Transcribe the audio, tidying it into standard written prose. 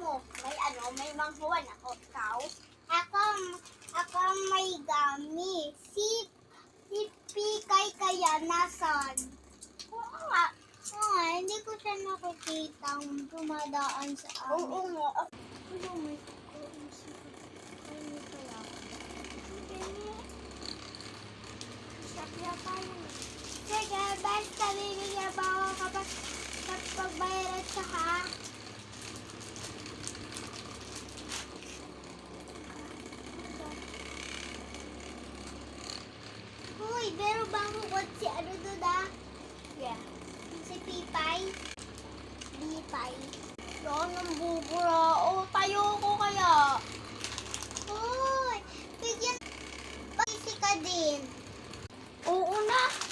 mo? May manghuwan ako. Ikaw? Ako may gami. Si Pikay kaya nasan? Oo nga. Hindi ko siya nakikita dumadaan sa amin. Oo nga. Ano may kaisip? Ano kaya? Hindi. Sakya tayo. Sige, basta bibigyan pa ako kapag pagbayaran siya ha. Uy, pero bang si ano doon ah? Yeah. Si Pipay. Pipay. Yan ang bubura. O, tayo ko kaya. Uy, bigyan. Pag-isi ka din. Oo na.